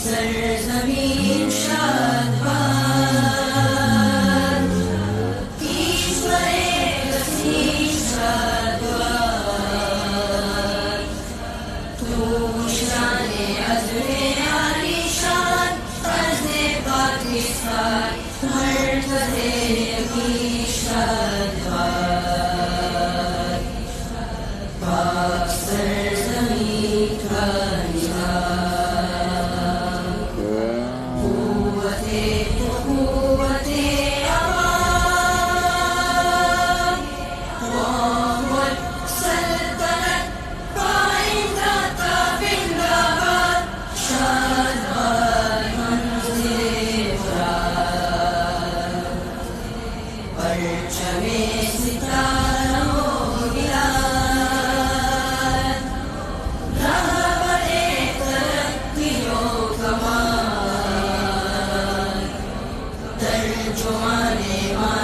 सरजमीन शादबाद, ईश्वरे वसीम शादबाद, तू शाने अज़्मे आलिशान, अज़्मे पाकिस्तान, मर्तज़े यकीन शादबाद, पाक सरजमीन का Jumane